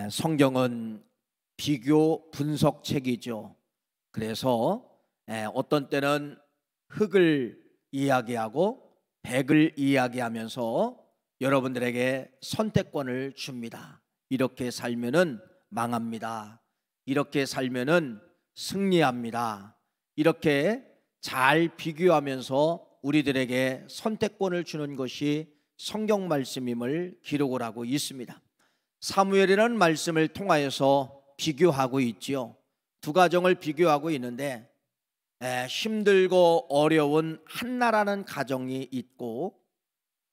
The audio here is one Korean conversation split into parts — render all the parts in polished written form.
성경은 비교 분석책이죠. 그래서 어떤 때는 흙을 이야기하고 백을 이야기하면서 여러분들에게 선택권을 줍니다. 이렇게 살면은 망합니다. 이렇게 살면은 승리합니다. 이렇게 잘 비교하면서 우리들에게 선택권을 주는 것이 성경 말씀임을 기록을 하고 있습니다. 사무엘이라는 말씀을 통하여서 비교하고 있지요. 두 가정을 비교하고 있는데 힘들고 어려운 한나라는 가정이 있고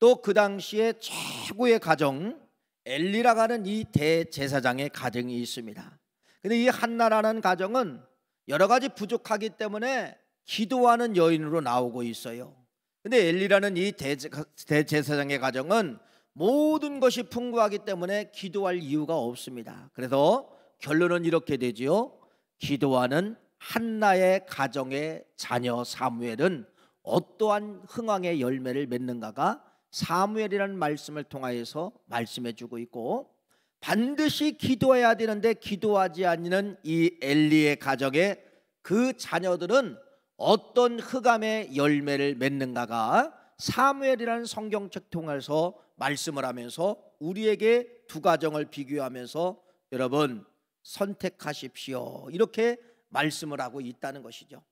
또 그 당시에 최고의 가정 엘리라고 하는 이 대제사장의 가정이 있습니다. 근데 이 한나라는 가정은 여러 가지 부족하기 때문에 기도하는 여인으로 나오고 있어요. 근데 엘리라는 이 대제사장의 가정은 모든 것이 풍부하기 때문에 기도할 이유가 없습니다. 그래서 결론은 이렇게 되지요. 기도하는 한나의 가정의 자녀 사무엘은 어떠한 흥왕의 열매를 맺는가가 사무엘이라는 말씀을 통하여서 말씀해 주고 있고, 반드시 기도해야 되는데 기도하지 않는 이 엘리의 가정의 그 자녀들은 어떤 흑암의 열매를 맺는가가 사무엘이라는 성경책 통해서 말씀을 하면서 우리에게 두 가정을 비교하면서 여러분 선택하십시오 이렇게 말씀을 하고 있다는 것이죠.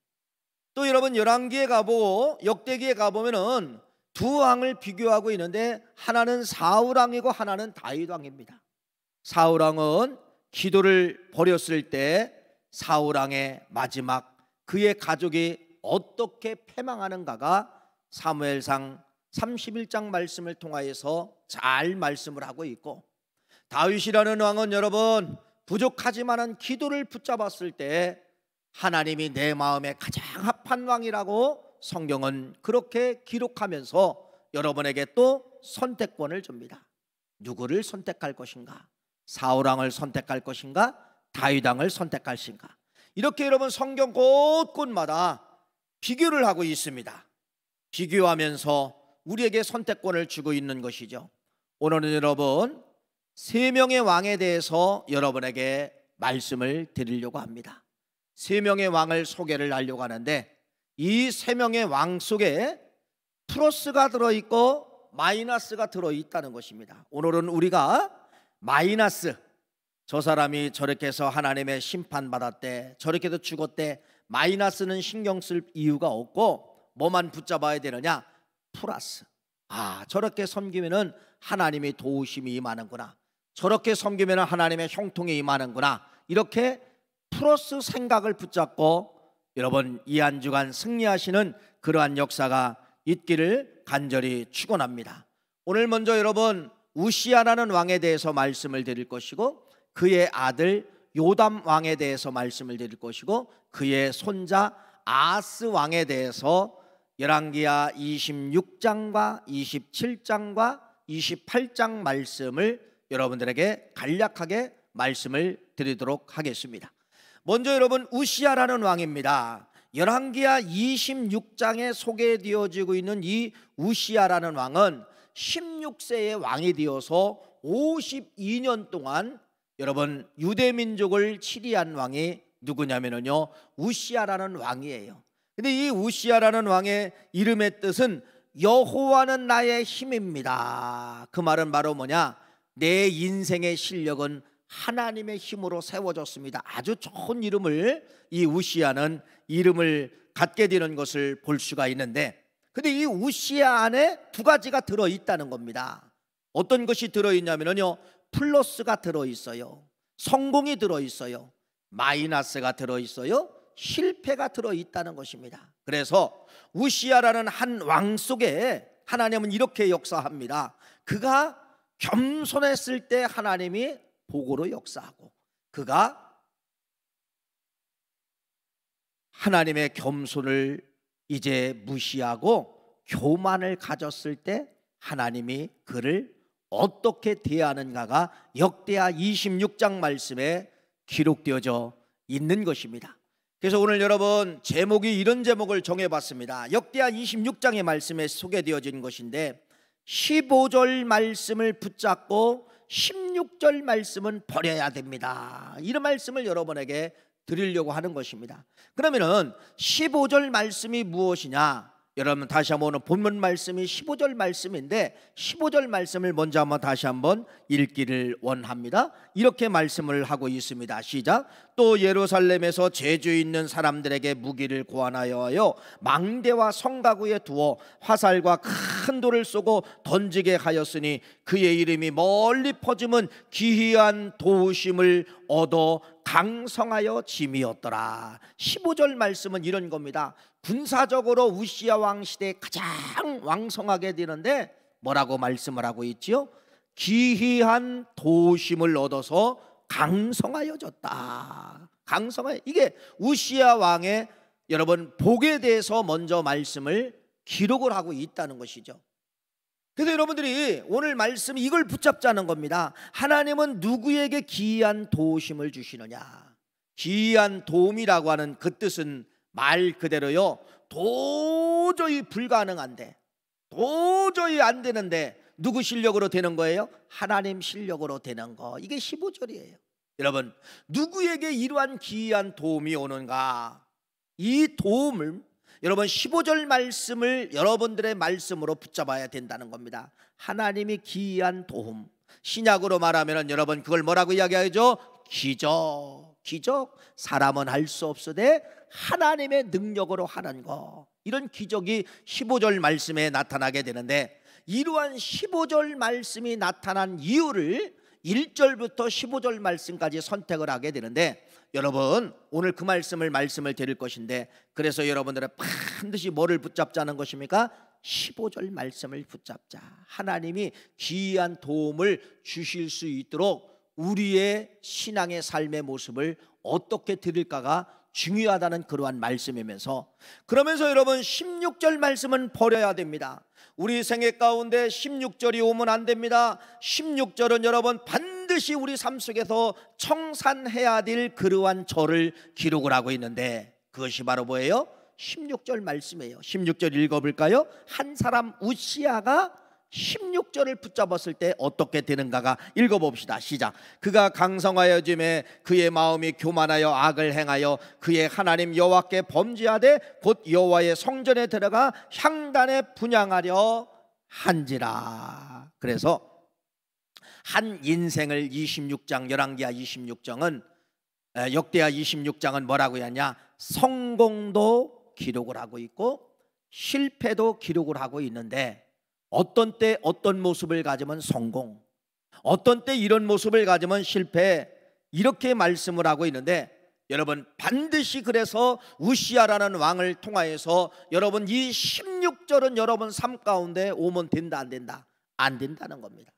또 여러분 열왕기에 가보고 역대기에 가보면은 두 왕을 비교하고 있는데 하나는 사울 왕이고 하나는 다윗 왕입니다. 사울 왕은 기도를 버렸을 때 사울 왕의 마지막 그의 가족이 어떻게 패망하는가가 사무엘상 31장 말씀을 통하여서 잘 말씀을 하고 있고, 다윗이라는 왕은 여러분 부족하지만은 기도를 붙잡았을 때 하나님이 내 마음에 가장 합한 왕이라고 성경은 그렇게 기록하면서 여러분에게 또 선택권을 줍니다. 누구를 선택할 것인가? 사울 왕을 선택할 것인가? 다윗 왕을 선택할 것인가? 이렇게 여러분 성경 곳곳마다 비교를 하고 있습니다. 비교하면서 우리에게 선택권을 주고 있는 것이죠. 오늘은 여러분 세 명의 왕에 대해서 여러분에게 말씀을 드리려고 합니다. 세 명의 왕을 소개를 하려고 하는데 이 세 명의 왕 속에 플러스가 들어있고 마이너스가 들어있다는 것입니다. 오늘은 우리가 마이너스, 저 사람이 저렇게 해서 하나님의 심판받았대, 저렇게 해서 죽었대, 마이너스는 신경 쓸 이유가 없고 뭐만 붙잡아야 되느냐? 플러스. 저렇게 섬기면은 하나님의 도우심이 임하는구나, 저렇게 섬기면은 하나님의 형통이 임하는구나, 이렇게 플러스 생각을 붙잡고 여러분 이 한 주간 승리하시는 그러한 역사가 있기를 간절히 축원합니다. 오늘 먼저 여러분 우시야라는 왕에 대해서 말씀을 드릴 것이고, 그의 아들 요담 왕에 대해서 말씀을 드릴 것이고, 그의 손자 아하스 왕에 대해서 열왕기하 26장과 27장과 28장 말씀을 여러분들에게 간략하게 말씀을 드리도록 하겠습니다. 먼저 여러분 우시야라는 왕입니다. 열왕기하 26장에 소개되어지고 있는 이 우시야라는 왕은 16세의 왕이 되어서 52년 동안 여러분 유대민족을 치리한 왕이 누구냐면요 우시야라는 왕이에요. 근데 이 우시야라는 왕의 이름의 뜻은 여호와는 나의 힘입니다. 그 말은 바로 뭐냐? 내 인생의 실력은 하나님의 힘으로 세워졌습니다. 아주 좋은 이름을 이 우시야는 이름을 갖게 되는 것을 볼 수가 있는데, 근데 이 우시야 안에 두 가지가 들어있다는 겁니다. 어떤 것이 들어있냐면요 플러스가 들어있어요, 성공이 들어있어요, 마이너스가 들어있어요, 실패가 들어있다는 것입니다. 그래서 우시야라는 한 왕 속에 하나님은 이렇게 역사합니다. 그가 겸손했을 때 하나님이 복으로 역사하고, 그가 하나님의 겸손을 이제 무시하고 교만을 가졌을 때 하나님이 그를 어떻게 대하는가가 역대하 26장 말씀에 기록되어져 있는 것입니다. 그래서 오늘 여러분 제목이 이런 제목을 정해봤습니다. 역대하 26장의 말씀에 소개되어진 것인데 15절 말씀을 붙잡고 16절 말씀은 버려야 됩니다. 이런 말씀을 여러분에게 드리려고 하는 것입니다. 그러면은 15절 말씀이 무엇이냐? 여러분 다시 한번 오늘 본문 말씀이 15절 말씀인데 15절 말씀을 먼저 한번 다시 한번 읽기를 원합니다. 이렇게 말씀을 하고 있습니다. 시작. 또 예루살렘에서 재주 있는 사람들에게 무기를 고안하여 망대와 성가구에 두어 화살과 큰 돌을 쏘고 던지게 하였으니 그의 이름이 멀리 퍼짐은 기이한 도우심을 얻어 강성하여 짐이었더라. 15절 말씀은 이런 겁니다. 군사적으로 우시야 왕 시대에 가장 왕성하게 되는데 뭐라고 말씀을 하고 있지요? 기이한 도우심을 얻어서 강성하여졌다. 강성하여, 이게 우시야 왕의 여러분 복에 대해서 먼저 말씀을 기록을 하고 있다는 것이죠. 그래서 여러분들이 오늘 말씀 이걸 붙잡자는 겁니다. 하나님은 누구에게 기이한 도우심을 주시느냐? 기이한 도움이라고 하는 그 뜻은 말 그대로요, 도저히 불가능한데, 도저히 안 되는데 누구 실력으로 되는 거예요? 하나님 실력으로 되는 거. 이게 15절이에요. 여러분, 누구에게 이러한 기이한 도움이 오는가? 이 도움을 여러분 15절 말씀을 여러분들의 말씀으로 붙잡아야 된다는 겁니다. 하나님이 기이한 도움. 신약으로 말하면 여러분 그걸 뭐라고 이야기하죠? 기적. 기적. 사람은 할 수 없으되 하나님의 능력으로 하는 거. 이런 기적이 15절 말씀에 나타나게 되는데, 이러한 15절 말씀이 나타난 이유를 1절부터 15절 말씀까지 선택을 하게 되는데, 여러분 오늘 그 말씀을 드릴 것인데, 그래서 여러분들은 반드시 뭐를 붙잡자는 것입니까? 15절 말씀을 붙잡자. 하나님이 기이한 도움을 주실 수 있도록 우리의 신앙의 삶의 모습을 어떻게 드릴까가 중요하다는 그러한 말씀이면서, 그러면서 여러분 16절 말씀은 버려야 됩니다. 우리 생애 가운데 16절이 오면 안 됩니다. 16절은 여러분 반드시 우리 삶 속에서 청산해야 될 그러한 절을 기록을 하고 있는데, 그것이 바로 뭐예요? 16절 말씀이에요. 16절 읽어볼까요? 한 사람 우시야가 16절을 붙잡았을 때 어떻게 되는가가 읽어봅시다. 시작. 그가 강성하여짐에 그의 마음이 교만하여 악을 행하여 그의 하나님 여호와께 범죄하되 곧 여호와의 성전에 들어가 향단에 분향하려 한지라. 그래서 한 인생을 26장 열왕기하 26장은 역대하 26장은 뭐라고 하냐? 성공도 기록을 하고 있고 실패도 기록을 하고 있는데, 어떤 때 어떤 모습을 가지면 성공, 어떤 때 이런 모습을 가지면 실패, 이렇게 말씀을 하고 있는데, 여러분 반드시 그래서 우시야라는 왕을 통하여서 여러분 이 16절은 여러분 삶 가운데 오면 된다 안 된다? 안 된다는 겁니다.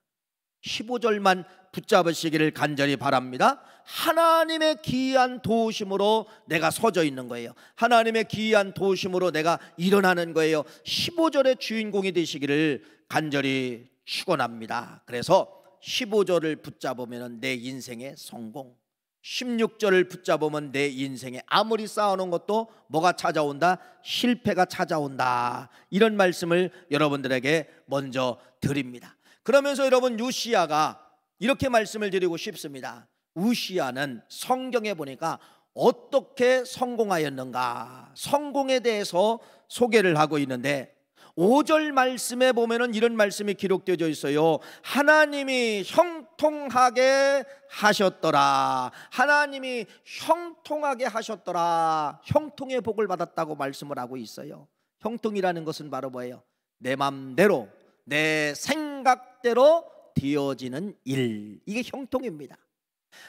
15절만 붙잡으시기를 간절히 바랍니다. 하나님의 기이한 도우심으로 내가 서져 있는 거예요. 하나님의 기이한 도우심으로 내가 일어나는 거예요. 15절의 주인공이 되시기를 간절히 축원합니다. 그래서 15절을 붙잡으면 내 인생의 성공, 16절을 붙잡으면 내 인생에 아무리 쌓아놓은 것도 뭐가 찾아온다? 실패가 찾아온다. 이런 말씀을 여러분들에게 먼저 드립니다. 그러면서 여러분 우시야가 이렇게 말씀을 드리고 싶습니다. 우시야는 성경에 보니까 어떻게 성공하였는가, 성공에 대해서 소개를 하고 있는데, 5절 말씀에 보면은 이런 말씀이 기록되어 있어요. 하나님이 형통하게 하셨더라. 하나님이 형통하게 하셨더라. 형통의 복을 받았다고 말씀을 하고 있어요. 형통이라는 것은 바로 뭐예요? 내 맘대로 내 생각대로 되어지는 일, 이게 형통입니다.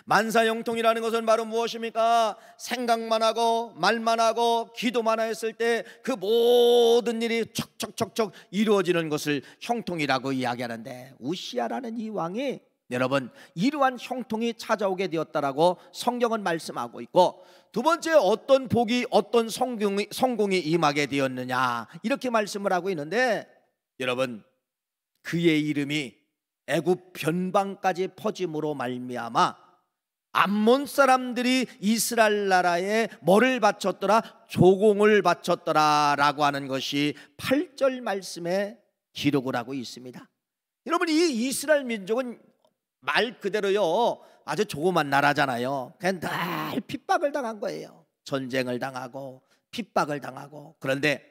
만사형통이라는 것은 바로 무엇입니까? 생각만 하고 말만 하고 기도만 했을 때 그 모든 일이 척척척척 이루어지는 것을 형통이라고 이야기하는데, 우시야라는 이 왕이 여러분 이러한 형통이 찾아오게 되었다라고 성경은 말씀하고 있고, 두 번째 어떤 복이 어떤 성공이 임하게 되었느냐, 이렇게 말씀을 하고 있는데, 여러분 그의 이름이 애굽 변방까지 퍼짐으로 말미암아 암몬 사람들이 이스라엘 나라에 뭐를 바쳤더라? 조공을 바쳤더라 라고 하는 것이 8절 말씀에 기록을 하고 있습니다. 여러분 이 이스라엘 민족은 말 그대로요 아주 조그만 나라잖아요. 그냥 늘 핍박을 당한 거예요. 전쟁을 당하고 핍박을 당하고. 그런데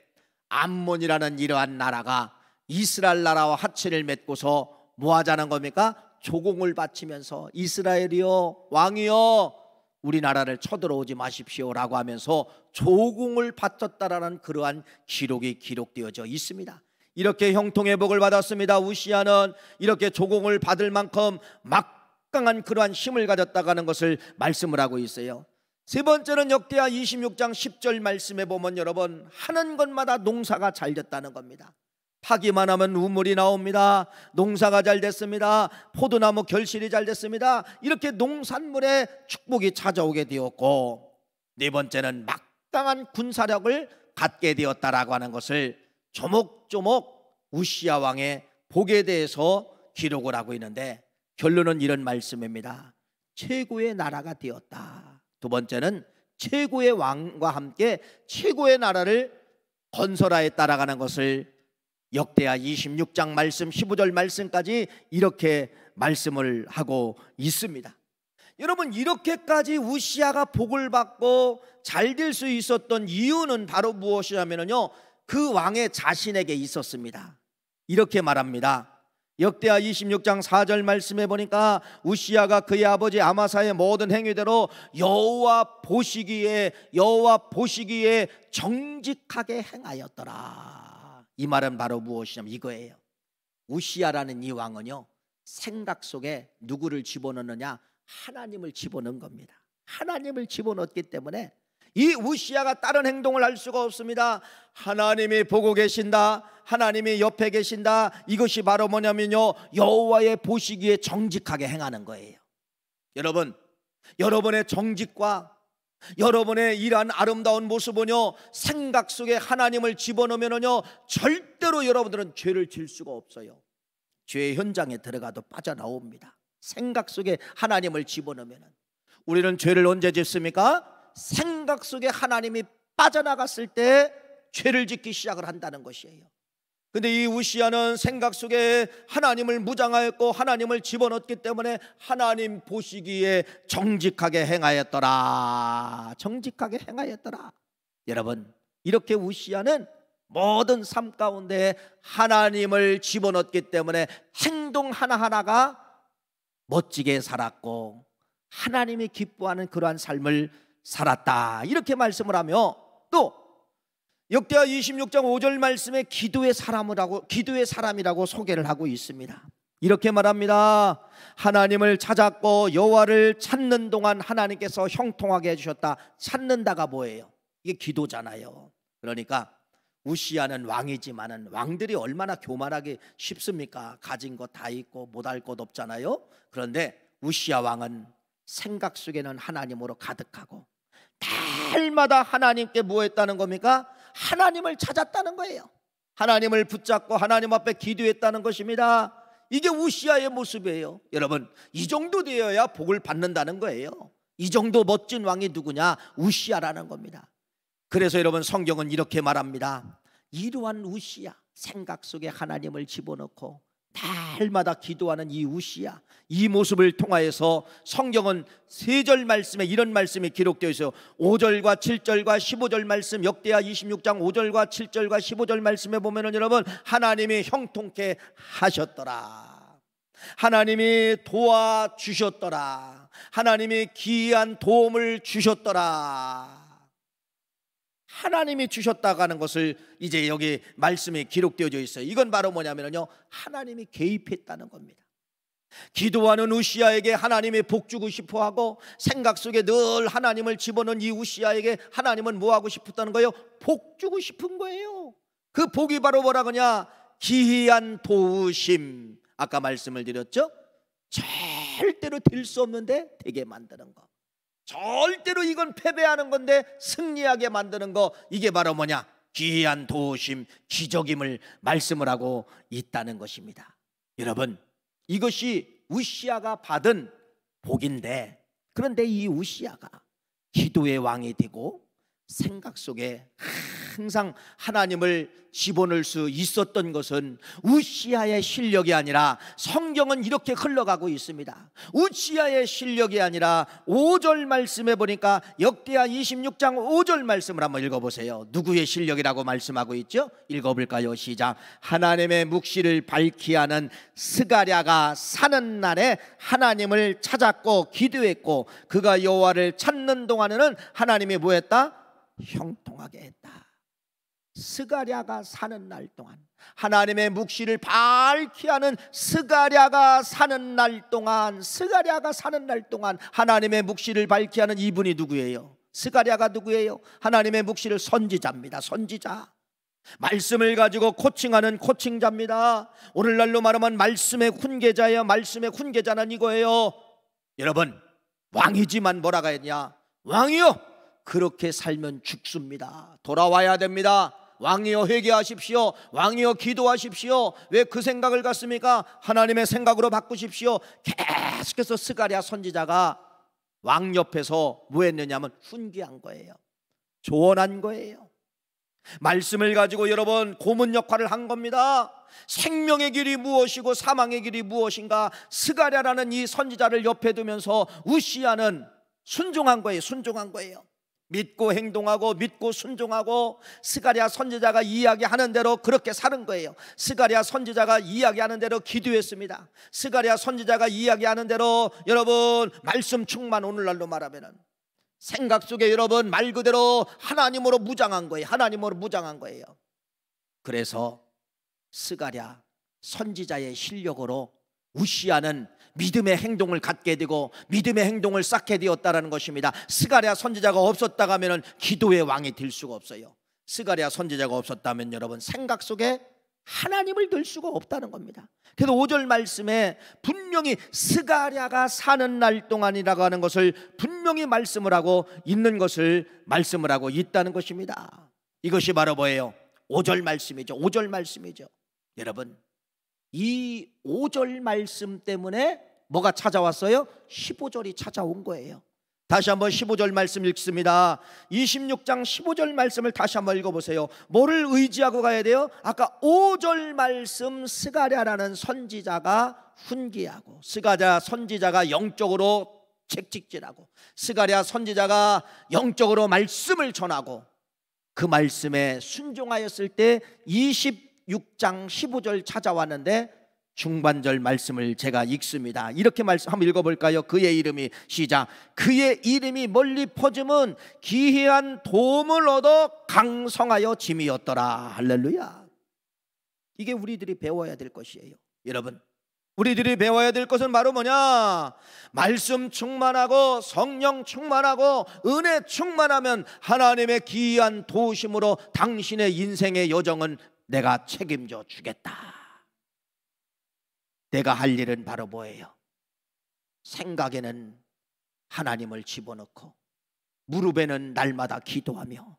암몬이라는 이러한 나라가 이스라엘 나라와 합치를 맺고서 뭐 하자는 겁니까? 조공을 바치면서 이스라엘이여 왕이여 우리나라를 쳐들어오지 마십시오라고 하면서 조공을 바쳤다라는 그러한 기록이 기록되어져 있습니다. 이렇게 형통의 복을 받았습니다. 우시야는 이렇게 조공을 받을 만큼 막강한 그러한 힘을 가졌다고 하는 것을 말씀을 하고 있어요. 세 번째는 역대하 26장 10절 말씀에 보면 여러분 하는 것마다 농사가 잘 됐다는 겁니다. 파기만 하면 우물이 나옵니다. 농사가 잘 됐습니다. 포도나무 결실이 잘 됐습니다. 이렇게 농산물에 축복이 찾아오게 되었고, 네 번째는 막강한 군사력을 갖게 되었다라고 하는 것을 조목조목 우시야 왕의 복에 대해서 기록을 하고 있는데, 결론은 이런 말씀입니다. 최고의 나라가 되었다. 두 번째는 최고의 왕과 함께 최고의 나라를 건설하였다라는 것을 역대하 26장 말씀 15절 말씀까지 이렇게 말씀을 하고 있습니다. 여러분 이렇게까지 우시야가 복을 받고 잘 될 수 있었던 이유는 바로 무엇이냐면요, 그 왕의 자신에게 있었습니다. 이렇게 말합니다. 역대하 26장 4절 말씀해 보니까 우시야가 그의 아버지 아마사의 모든 행위대로 여호와 보시기에 정직하게 행하였더라. 이 말은 바로 무엇이냐면 이거예요. 우시야라는 이 왕은요 생각 속에 누구를 집어넣느냐? 하나님을 집어넣은 겁니다. 하나님을 집어넣었기 때문에 이 우시야가 다른 행동을 할 수가 없습니다. 하나님이 보고 계신다, 하나님이 옆에 계신다. 이것이 바로 뭐냐면요, 여호와의 보시기에 정직하게 행하는 거예요. 여러분, 여러분의 정직과 여러분의 이러한 아름다운 모습은요 생각 속에 하나님을 집어넣으면요 절대로 여러분들은 죄를 질 수가 없어요. 죄의 현장에 들어가도 빠져나옵니다. 생각 속에 하나님을 집어넣으면. 우리는 죄를 언제 짓습니까? 생각 속에 하나님이 빠져나갔을 때 죄를 짓기 시작을 한다는 것이에요. 근데 이 우시야는 생각 속에 하나님을 무장하였고 하나님을 집어넣었기 때문에 하나님 보시기에 정직하게 행하였더라. 정직하게 행하였더라. 여러분 이렇게 우시야는 모든 삶 가운데 하나님을 집어넣었기 때문에 행동 하나하나가 멋지게 살았고 하나님이 기뻐하는 그러한 삶을 살았다. 이렇게 말씀을 하며 또 역대하 26장 5절 말씀에 기도의 사람이라고 소개를 하고 있습니다. 이렇게 말합니다. 하나님을 찾았고 여호와를 찾는 동안 하나님께서 형통하게 해주셨다. 찾는다가 뭐예요? 이게 기도잖아요. 그러니까 우시야는 왕이지만은 왕들이 얼마나 교만하기 쉽습니까? 가진 것 다 있고 못할 것 없잖아요. 그런데 우시야 왕은 생각 속에는 하나님으로 가득하고 달마다 하나님께 뭐 했다는 겁니까? 하나님을 찾았다는 거예요. 하나님을 붙잡고 하나님 앞에 기도했다는 것입니다. 이게 우시야의 모습이에요. 여러분 이 정도 되어야 복을 받는다는 거예요. 이 정도 멋진 왕이 누구냐? 우시야라는 겁니다. 그래서 여러분 성경은 이렇게 말합니다. 이러한 우시야, 생각 속에 하나님을 집어넣고 달마다 기도하는 이 우시야, 이 모습을 통하여서 성경은 3절 말씀에 이런 말씀이 기록되어 있어요. 5절과 7절과 15절 말씀, 역대하 26장 5절과 7절과 15절 말씀에 보면은 여러분 하나님이 형통케 하셨더라. 하나님이 도와주셨더라. 하나님이 기이한 도움을 주셨더라. 하나님이 주셨다고 하는 것을 이제 여기 말씀이 기록되어져 있어요. 이건 바로 뭐냐면요, 하나님이 개입했다는 겁니다. 기도하는 우시야에게 하나님이 복 주고 싶어하고 생각 속에 늘 하나님을 집어넣은 이 우시야에게 하나님은 뭐 하고 싶었다는 거예요? 복 주고 싶은 거예요. 그 복이 바로 뭐라 그러냐? 기이한 도우심. 아까 말씀을 드렸죠? 절대로 될 수 없는데 되게 만드는 거. 절대로 이건 패배하는 건데 승리하게 만드는 거. 이게 바로 뭐냐? 기이한 도우심, 기적임을 말씀을 하고 있다는 것입니다. 여러분 이것이 우시야가 받은 복인데, 그런데 이 우시야가 기도의 왕이 되고 생각 속에 항상 하나님을 집어넣을 수 있었던 것은 우시아의 실력이 아니라, 성경은 이렇게 흘러가고 있습니다. 우시아의 실력이 아니라 5절 말씀에 보니까 역대하 26장 5절 말씀을 한번 읽어보세요. 누구의 실력이라고 말씀하고 있죠? 읽어볼까요? 시작. 하나님의 묵시를 밝히 하는 스가랴가 사는 날에 하나님을 찾았고 기도했고, 그가 여호와를 찾는 동안에는 하나님이 뭐했다? 형통하게 했다. 스가랴가 사는 날 동안, 하나님의 묵시를 밝히 하는 스가랴가 사는 날 동안, 스가랴가 사는 날 동안 하나님의 묵시를 밝히 하는 이분이 누구예요? 스가랴가 누구예요? 하나님의 묵시를 선지자입니다. 선지자. 말씀을 가지고 코칭하는 코칭자입니다. 오늘날로 말하면 말씀의 훈계자예요. 말씀의 훈계자는 이거예요. 여러분, 왕이지만 뭐라고 했냐? 왕이요, 그렇게 살면 죽습니다. 돌아와야 됩니다. 왕이여 회개하십시오. 왕이여 기도하십시오. 왜 그 생각을 갖습니까? 하나님의 생각으로 바꾸십시오. 계속해서 스가랴 선지자가 왕 옆에서 뭐 했느냐면 훈계한 거예요. 조언한 거예요. 말씀을 가지고 여러분 고문 역할을 한 겁니다. 생명의 길이 무엇이고 사망의 길이 무엇인가, 스가랴라는 이 선지자를 옆에 두면서 우시아는 순종한 거예요. 순종한 거예요. 믿고 행동하고 믿고 순종하고, 스가랴 선지자가 이야기하는 대로 그렇게 사는 거예요. 스가랴 선지자가 이야기하는 대로 기도했습니다. 스가랴 선지자가 이야기하는 대로 여러분 말씀 충만, 오늘날로 말하면은 생각 속에 여러분 말 그대로 하나님으로 무장한 거예요. 하나님으로 무장한 거예요. 그래서 스가랴 선지자의 실력으로 우시아는 믿음의 행동을 갖게 되고 믿음의 행동을 쌓게 되었다는 것입니다. 스가랴 선지자가 없었다고 하면 기도의 왕이 될 수가 없어요. 스가랴 선지자가 없었다면 여러분 생각 속에 하나님을 들 수가 없다는 겁니다. 그래서 5절 말씀에 분명히 스가랴가 사는 날 동안이라고 하는 것을 분명히 말씀을 하고 있는 것을 말씀을 하고 있다는 것입니다. 이것이 바로 뭐예요? 5절 말씀이죠. 5절 말씀이죠. 여러분, 이 5절 말씀 때문에 뭐가 찾아왔어요? 15절이 찾아온 거예요. 다시 한번 15절 말씀 읽습니다. 26장 15절 말씀을 다시 한번 읽어보세요. 뭐를 의지하고 가야 돼요? 아까 5절 말씀, 스가랴라는 선지자가 훈계하고, 스가랴 선지자가 영적으로 책찍질하고, 스가랴 선지자가 영적으로 말씀을 전하고, 그 말씀에 순종하였을 때 26장 15절 찾아왔는데 중반절 말씀을 제가 읽습니다. 이렇게 말씀 한번 읽어볼까요? 그의 이름이, 시작. 그의 이름이 멀리 퍼짐은 기이한 도움을 얻어 강성하여 짐이었더라. 할렐루야. 이게 우리들이 배워야 될 것이에요. 여러분, 우리들이 배워야 될 것은 바로 뭐냐? 말씀 충만하고 성령 충만하고 은혜 충만하면 하나님의 기이한 도우심으로 당신의 인생의 여정은 내가 책임져 주겠다. 내가 할 일은 바로 뭐예요? 생각에는 하나님을 집어넣고, 무릎에는 날마다 기도하며,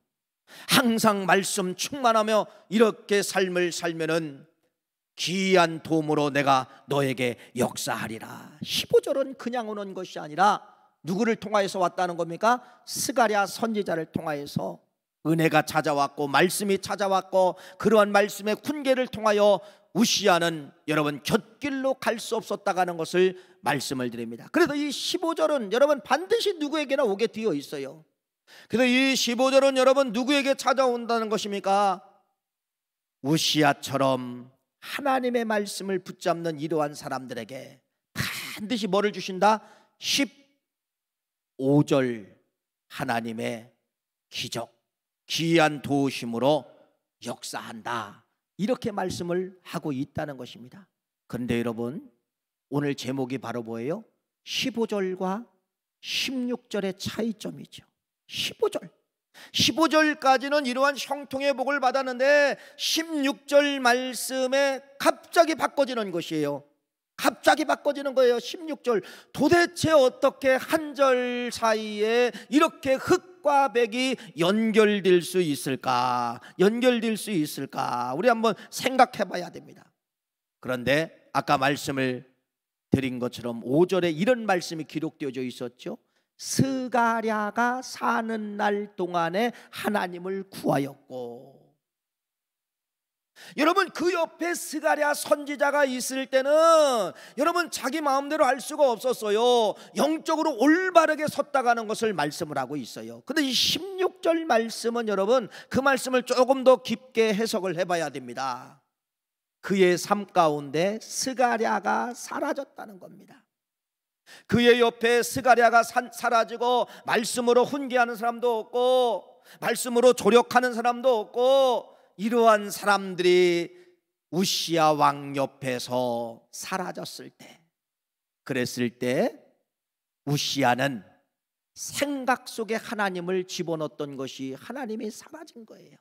항상 말씀 충만하며 이렇게 삶을 살면은 기이한 도움으로 내가 너에게 역사하리라. 15절은 그냥 오는 것이 아니라 누구를 통하여서 왔다는 겁니까? 스가랴 선지자를 통하여서 은혜가 찾아왔고 말씀이 찾아왔고, 그러한 말씀의 훈계를 통하여 우시아는 여러분 곁길로 갈 수 없었다고 하는 것을 말씀을 드립니다. 그래서 이 15절은 여러분 반드시 누구에게나 오게 되어 있어요. 그래서 이 15절은 여러분 누구에게 찾아온다는 것입니까? 우시아처럼 하나님의 말씀을 붙잡는 이러한 사람들에게 반드시 뭐를 주신다? 15절 하나님의 기적, 기이한 도우심으로 역사한다, 이렇게 말씀을 하고 있다는 것입니다. 그런데 여러분, 오늘 제목이 바로 뭐예요? 15절과 16절의 차이점이죠. 15절까지는 이러한 형통의 복을 받았는데 16절 말씀에 갑자기 바꿔지는 것이에요. 갑자기 바꿔지는 거예요. 16절. 도대체 어떻게 한 절 사이에 이렇게 흑과 백이 연결될 수 있을까? 연결될 수 있을까? 우리 한번 생각해 봐야 됩니다. 그런데 아까 말씀을 드린 것처럼 5절에 이런 말씀이 기록되어져 있었죠. 스가랴가 사는 날 동안에 하나님을 구하였고, 여러분 그 옆에 스가랴 선지자가 있을 때는 여러분 자기 마음대로 할 수가 없었어요. 영적으로 올바르게 섰다가는 것을 말씀을 하고 있어요. 근데 이 16절 말씀은 여러분 그 말씀을 조금 더 깊게 해석을 해봐야 됩니다. 그의 삶 가운데 스가랴가 사라졌다는 겁니다. 그의 옆에 스가랴가 사라지고 말씀으로 훈계하는 사람도 없고 말씀으로 조력하는 사람도 없고, 이러한 사람들이 우시야 왕 옆에서 사라졌을 때, 그랬을 때 우시야는 생각 속에 하나님을 집어넣었던 것이 하나님이 사라진 거예요.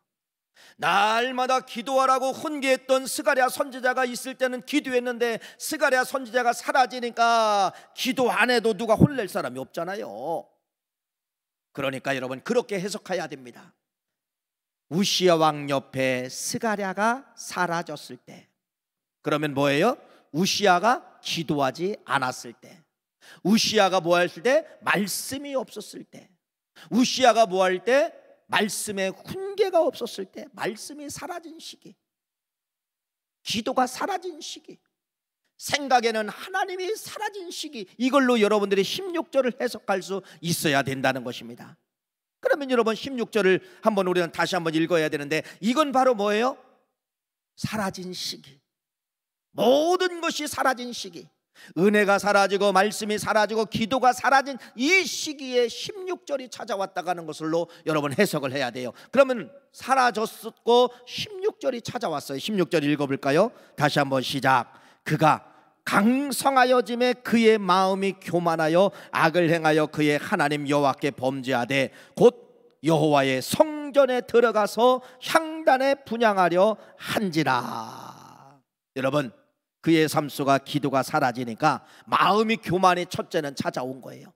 날마다 기도하라고 훈계했던 스가랴 선지자가 있을 때는 기도했는데 스가랴 선지자가 사라지니까 기도 안 해도 누가 혼낼 사람이 없잖아요. 그러니까 여러분 그렇게 해석해야 됩니다. 우시야 왕 옆에 스가랴가 사라졌을 때, 그러면 뭐예요? 우시야가 기도하지 않았을 때, 우시야가 뭐 했을 때? 말씀이 없었을 때, 우시야가 뭐 할 때? 말씀의 훈계가 없었을 때, 말씀이 사라진 시기, 기도가 사라진 시기, 생각에는 하나님이 사라진 시기, 이걸로 여러분들이 16절을 해석할 수 있어야 된다는 것입니다. 그러면 여러분 16절을 한번 우리는 다시 한번 읽어야 되는데, 이건 바로 뭐예요? 사라진 시기, 모든 것이 사라진 시기, 은혜가 사라지고 말씀이 사라지고 기도가 사라진 이 시기에 16절이 찾아왔다가는 것으로 여러분 해석을 해야 돼요. 그러면 사라졌고 16절이 찾아왔어요. 16절 읽어볼까요? 다시 한번 시작. 그가 강성하여짐에 그의 마음이 교만하여 악을 행하여 그의 하나님 여호와께 범죄하되 곧 여호와의 성전에 들어가서 향단에 분향하려 한지라. 여러분 그의 삶 속에 기도가 사라지니까 마음이 교만이 첫째는 찾아온 거예요.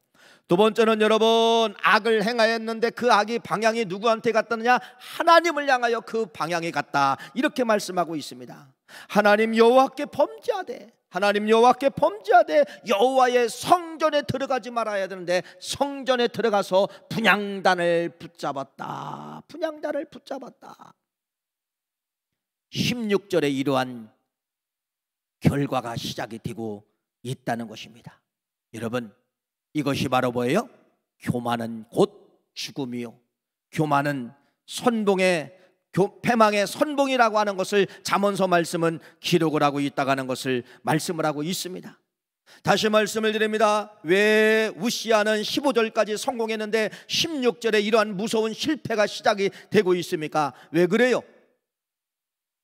두 번째는 여러분 악을 행하였는데 그 악이 방향이 누구한테 갔다느냐? 하나님을 향하여 그 방향이 갔다, 이렇게 말씀하고 있습니다. 하나님 여호와께 범죄하되, 하나님 여호와께 범죄하되 여호와의 성전에 들어가지 말아야 되는데 성전에 들어가서 분향단을 붙잡았다. 분향단을 붙잡았다. 16절에 이러한 결과가 시작이 되고 있다는 것입니다. 여러분 이것이 바로 뭐예요? 교만은 곧 죽음이요, 교만은 선봉의 패망의 선봉이라고 하는 것을 잠언서 말씀은 기록을 하고 있다고 하는 것을 말씀을 하고 있습니다. 다시 말씀을 드립니다. 왜 우시야는 15절까지 성공했는데 16절에 이러한 무서운 실패가 시작이 되고 있습니까? 왜 그래요?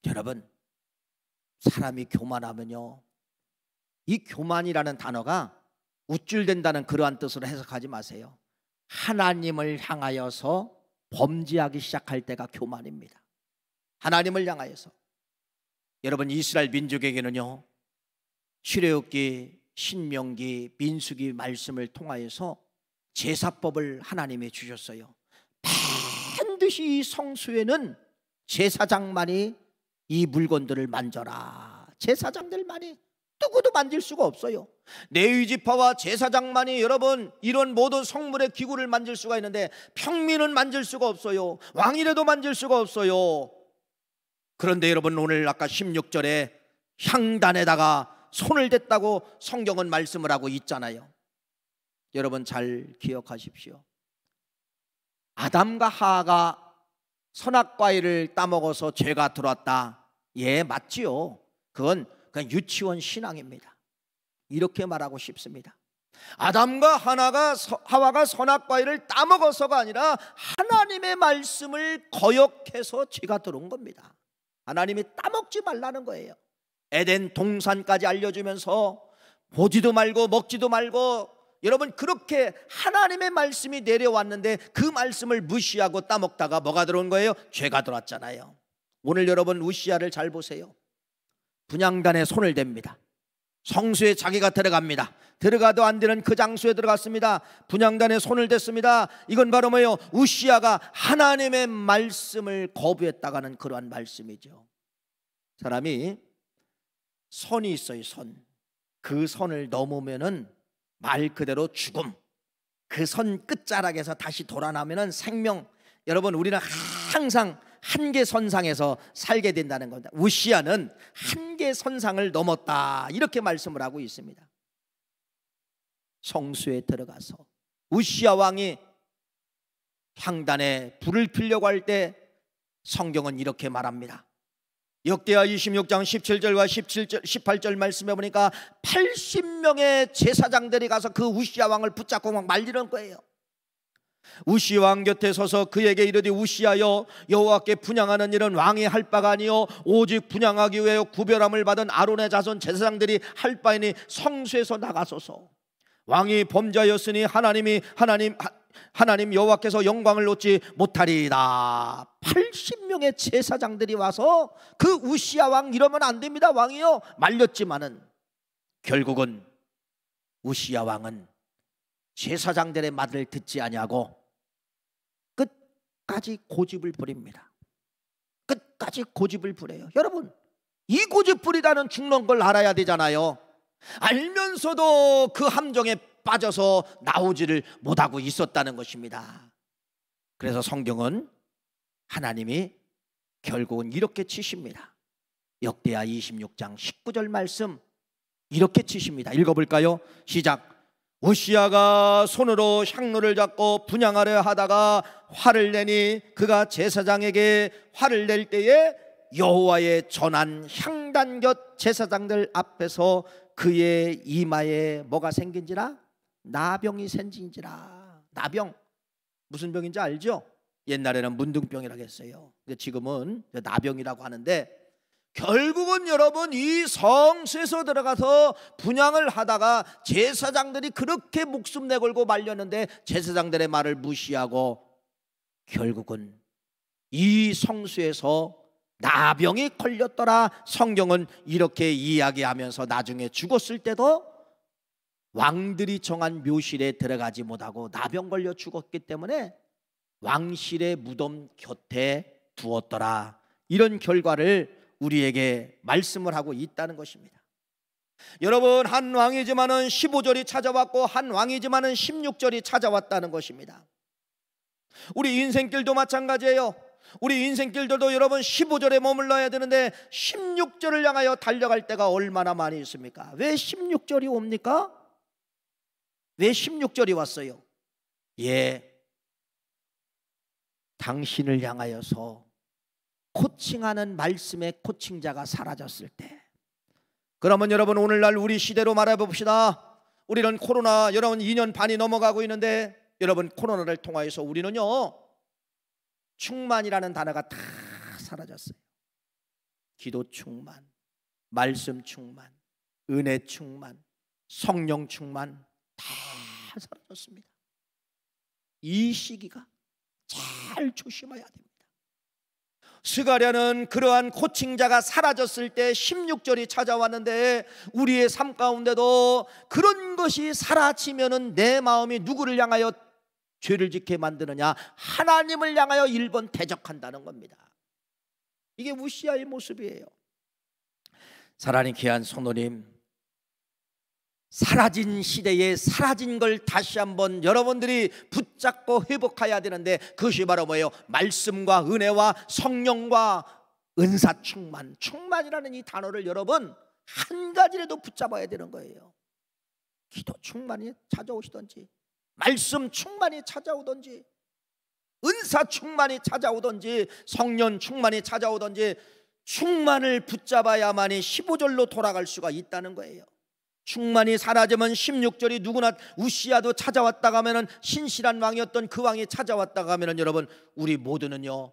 여러분 사람이 교만하면요, 이 교만이라는 단어가 우쭐댄다는 그러한 뜻으로 해석하지 마세요. 하나님을 향하여서 범죄하기 시작할 때가 교만입니다. 하나님을 향하여서. 여러분 이스라엘 민족에게는요 출애굽기, 신명기, 민수기 말씀을 통하여서 제사법을 하나님이 주셨어요. 반드시 이 성수에는 제사장만이 이 물건들을 만져라. 제사장들만이, 누구도 만질 수가 없어요. 레위 지파와 제사장만이 여러분 이런 모든 성물의 기구를 만질 수가 있는데 평민은 만질 수가 없어요. 왕이라도 만질 수가 없어요. 그런데 여러분 오늘 아까 16절에 향단에다가 손을 댔다고 성경은 말씀을 하고 있잖아요. 여러분 잘 기억하십시오. 아담과 하와가 선악과일을 따먹어서 죄가 들어왔다. 예, 맞지요. 그건 그냥 유치원 신앙입니다. 이렇게 말하고 싶습니다. 아담과 하와가 선악과일을 따먹어서가 아니라 하나님의 말씀을 거역해서 죄가 들어온 겁니다. 하나님이 따먹지 말라는 거예요. 에덴 동산까지 알려주면서 보지도 말고 먹지도 말고, 여러분 그렇게 하나님의 말씀이 내려왔는데 그 말씀을 무시하고 따먹다가 뭐가 들어온 거예요? 죄가 들어왔잖아요. 오늘 여러분 우시야를 잘 보세요. 분향단에 손을 댑니다. 성수에 자기가 들어갑니다. 들어가도 안 되는 그 장소에 들어갔습니다. 분향단에 손을 댔습니다. 이건 바로 뭐예요? 우시야가 하나님의 말씀을 거부했다가는 그러한 말씀이죠. 사람이 선이 있어요. 선. 그 선을 넘으면은 말 그대로 죽음, 그 그 선 끝자락에서 다시 돌아나면은 생명, 여러분 우리는 항상 한계선상에서 살게 된다는 겁니다. 우시야는 한계선상을 넘었다 이렇게 말씀을 하고 있습니다. 성수에 들어가서 우시야 왕이 향단에 불을 피려고 할 때 성경은 이렇게 말합니다. 역대하 26장 17절과 18절 말씀해 보니까 80명의 제사장들이 가서 그 우시야 왕을 붙잡고 막 말리는 거예요. 우시야 왕 곁에 서서 그에게 이르되 우시야여, 여호와께 분향하는 일은 왕이 할 바가 아니요 오직 분향하기 위하여 구별함을 받은 아론의 자손 제사장들이 할 바이니 성수에서 나가소서. 왕이 범죄하였으니 하나님 여호와께서 영광을 얻지 못하리이다. 80명의 제사장들이 와서 그 우시야 왕 이러면 안 됩니다 왕이요 말렸지만은 결국은 우시야 왕은 제사장들의 말을 듣지 아니하고 끝까지 고집을 부립니다. 끝까지 고집을 부려요. 여러분, 이 고집 부리다는 죽는 걸 알아야 되잖아요. 알면서도 그 함정에 빠져서 나오지를 못하고 있었다는 것입니다. 그래서 성경은 하나님이 결국은 이렇게 치십니다. 역대하 26장 19절 말씀 이렇게 치십니다. 읽어볼까요? 시작. 우시야가 손으로 향로를 잡고 분향하려 하다가 화를 내니 그가 제사장에게 화를 낼 때에 여호와의 전한 향단 곁 제사장들 앞에서 그의 이마에 뭐가 생긴지라? 나병이 생긴지라. 나병 무슨 병인지 알죠? 옛날에는 문둥병이라고 했어요. 지금은 나병이라고 하는데, 결국은 여러분 이 성수에서 들어가서 분향을 하다가 제사장들이 그렇게 목숨 내걸고 말렸는데 제사장들의 말을 무시하고 결국은 이 성수에서 나병이 걸렸더라. 성경은 이렇게 이야기하면서 나중에 죽었을 때도 왕들이 정한 묘실에 들어가지 못하고 나병 걸려 죽었기 때문에 왕실의 무덤 곁에 두었더라. 이런 결과를 우리에게 말씀을 하고 있다는 것입니다. 여러분, 한 왕이지만은 15절이 찾아왔고 한 왕이지만은 16절이 찾아왔다는 것입니다. 우리 인생길도 마찬가지예요. 우리 인생길들도 여러분 15절에 머물러야 되는데 16절을 향하여 달려갈 때가 얼마나 많이 있습니까? 왜 16절이 옵니까? 왜 16절이 왔어요? 당신을 향하여서 코칭하는 말씀의 코칭자가 사라졌을 때. 그러면 여러분 오늘날 우리 시대로 말해봅시다. 우리는 코로나 여러분 2년 반이 넘어가고 있는데 여러분 코로나를 통하여서 우리는요 충만이라는 단어가 다 사라졌어요. 기도 충만, 말씀 충만, 은혜 충만, 성령 충만 다 사라졌습니다. 이 시기가 잘 조심해야 됩니다. 스가랴는 그러한 코칭자가 사라졌을 때 16절이 찾아왔는데 우리의 삶 가운데도 그런 것이 사라지면은 내 마음이 누구를 향하여 죄를 짓게 만드느냐? 하나님을 향하여 1번 대적한다는 겁니다. 이게 우시야의 모습이에요. 사랑하는 귀한 성도님, 사라진 시대에 사라진 걸 다시 한번 여러분들이 붙잡고 회복해야 되는데 그것이 바로 뭐예요? 말씀과 은혜와 성령과 은사 충만. 충만이라는 이 단어를 여러분 한 가지라도 붙잡아야 되는 거예요. 기도 충만이 찾아오시든지, 말씀 충만이 찾아오든지, 은사 충만이 찾아오든지, 성령 충만이 찾아오든지 충만을 붙잡아야만이 15절로 돌아갈 수가 있다는 거예요. 충만이 사라지면 16절이 누구나 우시야도 찾아왔다가 하면은 신실한 왕이었던 그 왕이 찾아왔다가 하면은 여러분 우리 모두는요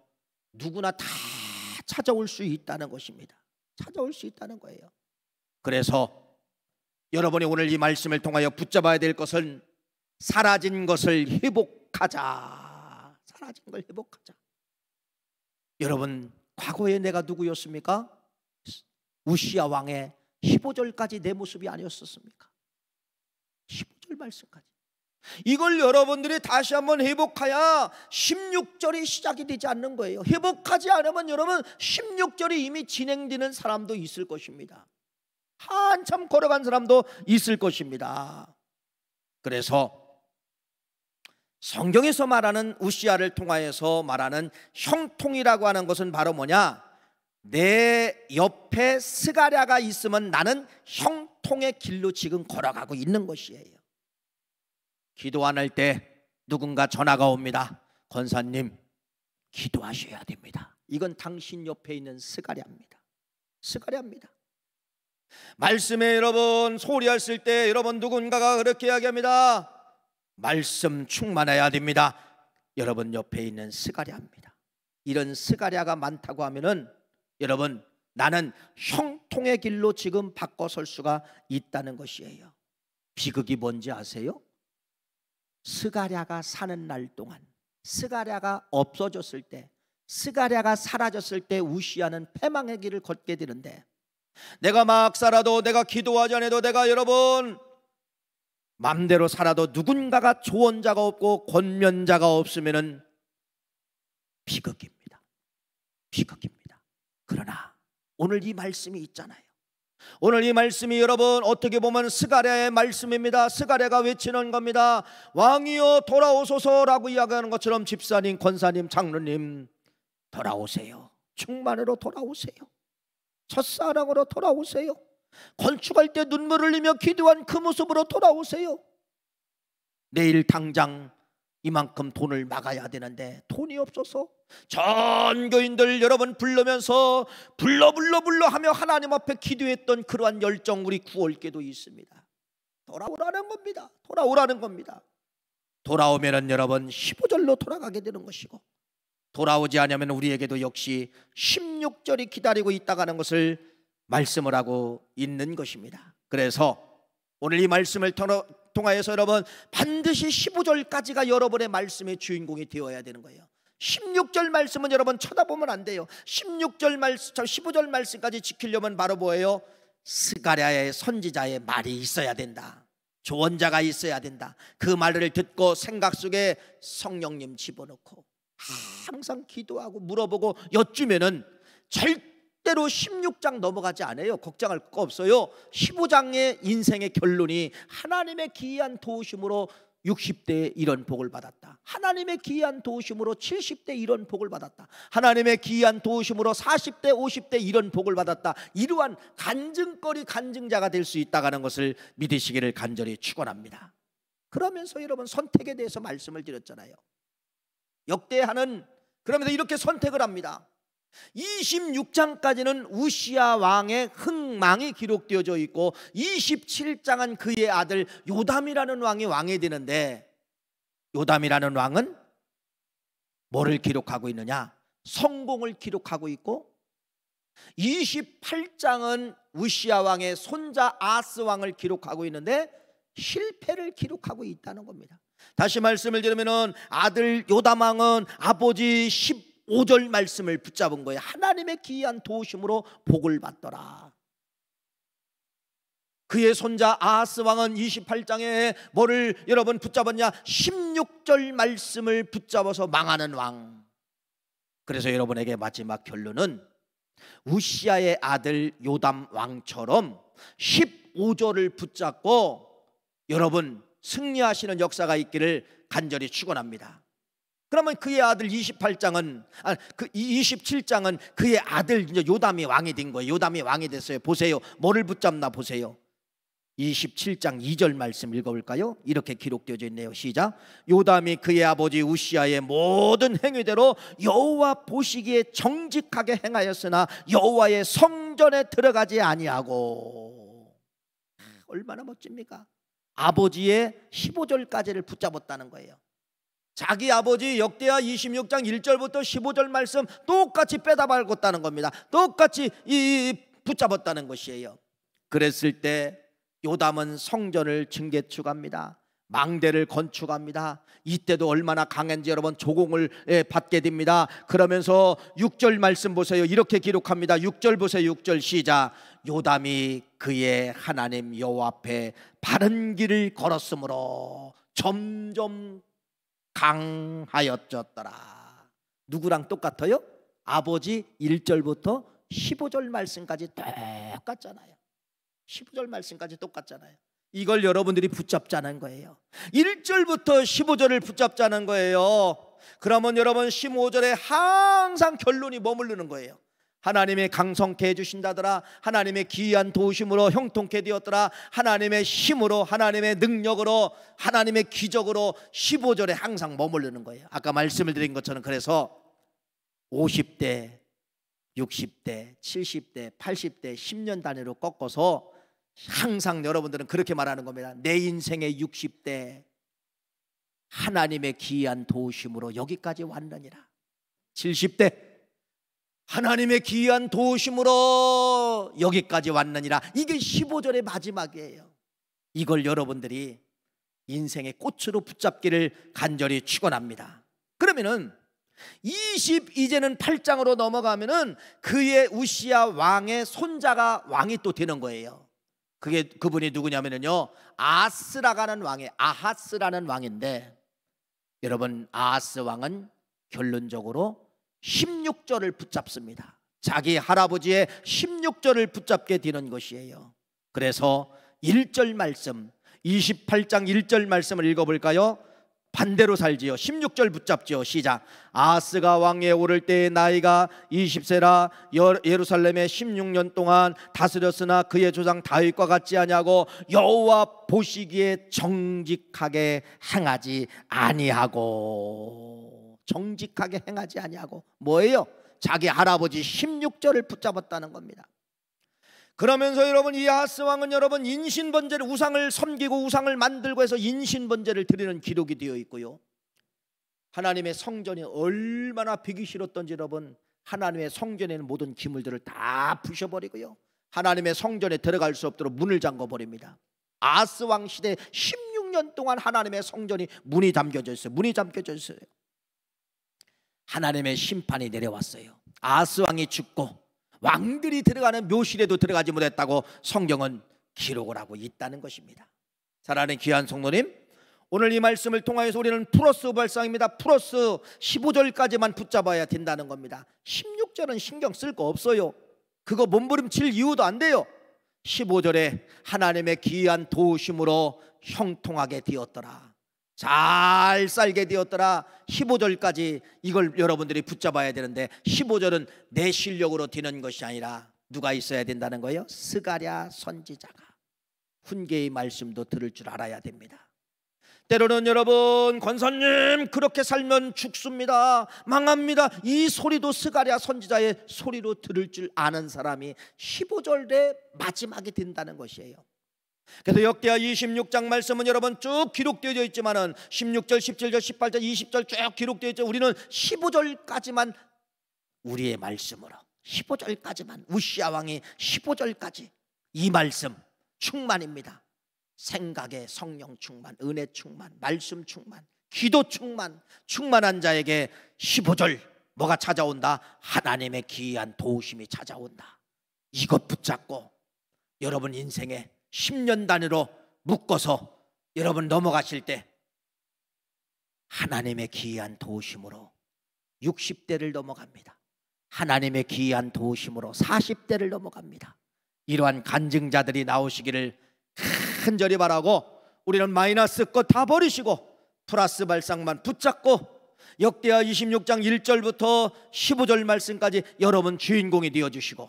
누구나 다 찾아올 수 있다는 것입니다. 찾아올 수 있다는 거예요. 그래서 여러분이 오늘 이 말씀을 통하여 붙잡아야 될 것은 사라진 것을 회복하자. 사라진 걸 회복하자. 여러분 과거에 내가 누구였습니까? 우시야 왕의 15절까지 내 모습이 아니었었습니까? 15절 말씀까지. 이걸 여러분들이 다시 한번 회복해야 16절이 시작이 되지 않는 거예요. 회복하지 않으면 여러분 16절이 이미 진행되는 사람도 있을 것입니다. 한참 걸어간 사람도 있을 것입니다. 그래서 성경에서 말하는 우시아를 통하여서 말하는 형통이라고 하는 것은 바로 뭐냐? 내 옆에 스가랴가 있으면 나는 형통의 길로 지금 걸어가고 있는 것이에요. 기도 안 할 때 누군가 전화가 옵니다. 권사님, 기도하셔야 됩니다. 이건 당신 옆에 있는 스가랴입니다. 스가랴입니다. 말씀에 여러분 소리했을 때 여러분 누군가가 그렇게 이야기합니다. 말씀 충만해야 됩니다. 여러분 옆에 있는 스가랴입니다. 이런 스가랴가 많다고 하면은 여러분 나는 형통의 길로 지금 바꿔설 수가 있다는 것이에요. 비극이 뭔지 아세요? 스가랴가 사는 날 동안, 스가랴가 없어졌을 때, 스가랴가 사라졌을 때 우시아는 패망의 길을 걷게 되는데, 내가 막 살아도, 내가 기도하지 않아도, 내가 여러분 맘대로 살아도 누군가가 조언자가 없고 권면자가 없으면은 비극입니다. 비극입니다. 그러나 오늘 이 말씀이 있잖아요. 오늘 이 말씀이 여러분 어떻게 보면 스가랴의 말씀입니다. 스가랴가 외치는 겁니다. 왕이여 돌아오소서라고 이야기하는 것처럼 집사님, 권사님, 장로님 돌아오세요. 충만으로 돌아오세요. 첫사랑으로 돌아오세요. 건축할 때 눈물 흘리며 기도한 그 모습으로 돌아오세요. 내일 당장 이만큼 돈을 막아야 되는데 돈이 없어서 전 교인들 여러분 부르면서 불러 하며 하나님 앞에 기도했던 그러한 열정 우리 구월께도 있습니다. 돌아오라는 겁니다. 돌아오라는 겁니다. 돌아오면은 여러분 15절로 돌아가게 되는 것이고, 돌아오지 않으면 우리에게도 역시 16절이 기다리고 있다가는 것을 말씀을 하고 있는 것입니다. 그래서 오늘 이 말씀을 통하여서 여러분 반드시 15절까지가 여러분의 말씀의 주인공이 되어야 되는 거예요. 16절 말씀은 여러분 쳐다보면 안 돼요. 15절 말씀까지 지키려면 바로 뭐예요? 스가랴의 선지자의 말이 있어야 된다. 조언자가 있어야 된다. 그 말을 듣고 생각 속에 성령님 집어넣고 항상 기도하고 물어보고 여쭈면은 절대로 16장 넘어가지 않아요. 걱정할 거 없어요. 15장의 인생의 결론이 하나님의 기이한 도우심으로 60대에 이런 복을 받았다. 하나님의 기이한 도우심으로 70대 이런 복을 받았다. 하나님의 기이한 도우심으로 40대 50대 이런 복을 받았다. 이러한 간증거리 간증자가 될 수 있다는 것을 믿으시기를 간절히 축원합니다. 그러면서 여러분 선택에 대해서 말씀을 드렸잖아요. 역대하는 그러면서 이렇게 선택을 합니다. 26장까지는 우시아 왕의 흥망이 기록되어져 있고 27장은 그의 아들 요담이라는 왕이 왕이 되는데, 요담이라는 왕은 뭐를 기록하고 있느냐? 성공을 기록하고 있고, 28장은 우시아 왕의 손자 아스 왕을 기록하고 있는데 실패를 기록하고 있다는 겁니다. 다시 말씀을 드리면은 아들 요담 왕은 아버지 15절 말씀을 붙잡은 거예요. 하나님의 기이한 도우심으로 복을 받더라. 그의 손자 아하스 왕은 28장에 뭐를 여러분 붙잡았냐? 16절 말씀을 붙잡아서 망하는 왕. 그래서 여러분에게 마지막 결론은 우시아의 아들 요담 왕처럼 15절을 붙잡고 여러분 승리하시는 역사가 있기를 간절히 축원합니다. 그러면 그의 아들 27장은 그의 아들 요담이 왕이 된 거예요. 요담이 왕이 됐어요. 보세요. 뭐를 붙잡나 보세요. 27장 2절 말씀 읽어볼까요? 이렇게 기록되어져 있네요. 시작. 요담이 그의 아버지 우시아의 모든 행위대로 여호와 보시기에 정직하게 행하였으나 여호와의 성전에 들어가지 아니하고. 얼마나 멋집니까? 아버지의 15절까지를 붙잡았다는 거예요. 자기 아버지 역대하 26장 1절부터 15절 말씀 똑같이 빼다 말았다는 겁니다. 똑같이 붙잡았다는 것이에요. 그랬을 때 요담은 성전을 증개축합니다. 망대를 건축합니다. 이때도 얼마나 강한지 여러분 조공을 받게 됩니다. 그러면서 6절 말씀 보세요. 이렇게 기록합니다. 6절 보세요. 6절 시작. 요담이 그의 하나님 여호와 앞에 바른 길을 걸었으므로 점점 강하여졌더라. 누구랑 똑같아요? 아버지 1절부터 15절 말씀까지 똑같잖아요. 15절 말씀까지 똑같잖아요. 이걸 여러분들이 붙잡자는 거예요. 1절부터 15절을 붙잡자는 거예요. 그러면 여러분 15절에 항상 결론이 머무르는 거예요. 하나님의 강성케 해주신다더라, 하나님의 기이한 도우심으로 형통케 되었더라, 하나님의 힘으로, 하나님의 능력으로, 하나님의 기적으로 15절에 항상 머무르는 거예요. 아까 말씀을 드린 것처럼 그래서 50대, 60대, 70대, 80대 10년 단위로 꺾어서 항상 여러분들은 그렇게 말하는 겁니다. 내 인생의 60대 하나님의 기이한 도우심으로 여기까지 왔느니라. 70대 하나님의 기이한 도우심으로 여기까지 왔느니라. 이게 15절의 마지막이에요. 이걸 여러분들이 인생의 꽃으로 붙잡기를 간절히 축원합니다. 그러면은 이제는 8장으로 넘어가면은 그의 우시야 왕의 손자가 왕이 또 되는 거예요. 그분이 누구냐면요, 아하스라는 왕이에요. 아하스라는 왕인데, 여러분 아하스 왕은 결론적으로 16절을 붙잡습니다. 자기 할아버지의 16절을 붙잡게 되는 것이에요. 그래서 1절 말씀, 28장 1절 말씀을 읽어볼까요? 반대로 살지요. 16절 붙잡지요. 시작. 아하스가 왕위에 오를 때의 나이가 20세라 예루살렘에 16년 동안 다스렸으나 그의 조상 다윗과 같지 아니하고 여호와 보시기에 정직하게 행하지 아니하고. 정직하게 행하지 아니하고 뭐예요? 자기 할아버지 16절을 붙잡았다는 겁니다. 그러면서 여러분 이 아하스 왕은 여러분 인신번제를, 우상을 섬기고 우상을 만들고 해서 인신번제를 드리는 기록이 되어 있고요. 하나님의 성전이 얼마나 비기 싫었던지 여러분 하나님의 성전에 있는 모든 기물들을 다 부셔버리고요, 하나님의 성전에 들어갈 수 없도록 문을 잠궈버립니다. 아하스 왕 시대 16년 동안 하나님의 성전이 문이 잠겨져 있어요. 문이 잠겨져 있어요. 하나님의 심판이 내려왔어요. 아하스 왕이 죽고 왕들이 들어가는 묘실에도 들어가지 못했다고 성경은 기록을 하고 있다는 것입니다. 사랑하는 귀한 성도님, 오늘 이 말씀을 통하여서 우리는 플러스 발상입니다. 플러스 15절까지만 붙잡아야 된다는 겁니다. 16절은 신경 쓸 거 없어요. 그거 몸부림칠 이유도 안 돼요. 15절에 하나님의 기이한 도우심으로 형통하게 되었더라, 잘 살게 되었더라. 15절까지 이걸 여러분들이 붙잡아야 되는데 15절은 내 실력으로 되는 것이 아니라 누가 있어야 된다는 거예요? 스가랴 선지자가 훈계의 말씀도 들을 줄 알아야 됩니다. 때로는 여러분 권사님 그렇게 살면 죽습니다, 망합니다, 이 소리도 스가랴 선지자의 소리로 들을 줄 아는 사람이 15절의 마지막이 된다는 것이에요. 그래서 역대하 26장 말씀은 여러분 쭉 기록되어 있지만은 16절, 17절, 18절, 20절 쭉 기록되어 있죠. 우리는 15절까지만 우리의 말씀으로, 15절까지만, 우시야 왕이 15절까지 이 말씀 충만입니다. 생각의 성령 충만, 은혜 충만, 말씀 충만, 기도 충만, 충만한 자에게 15절 뭐가 찾아온다? 하나님의 기이한 도우심이 찾아온다. 이것 붙잡고 여러분 인생에 10년 단위로 묶어서 여러분 넘어가실 때 하나님의 기이한 도우심으로 60대를 넘어갑니다. 하나님의 기이한 도우심으로 40대를 넘어갑니다. 이러한 간증자들이 나오시기를 간절히 바라고, 우리는 마이너스 것 다 버리시고 플러스 발상만 붙잡고 역대하 26장 1절부터 15절 말씀까지 여러분 주인공이 되어주시고,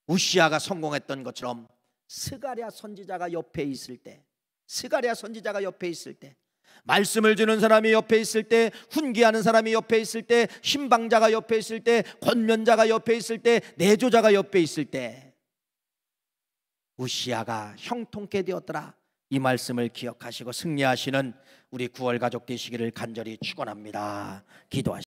우시야가 성공했던 것처럼 스가랴 선지자가 옆에 있을 때, 스가랴 선지자가 옆에 있을 때, 말씀을 주는 사람이 옆에 있을 때, 훈계하는 사람이 옆에 있을 때, 신방자가 옆에 있을 때, 권면자가 옆에 있을 때, 내조자가 옆에 있을 때 우시야가 형통케 되었더라. 이 말씀을 기억하시고 승리하시는 우리 9월 가족 되시기를 간절히 축원합니다. 기도하시겠습니다.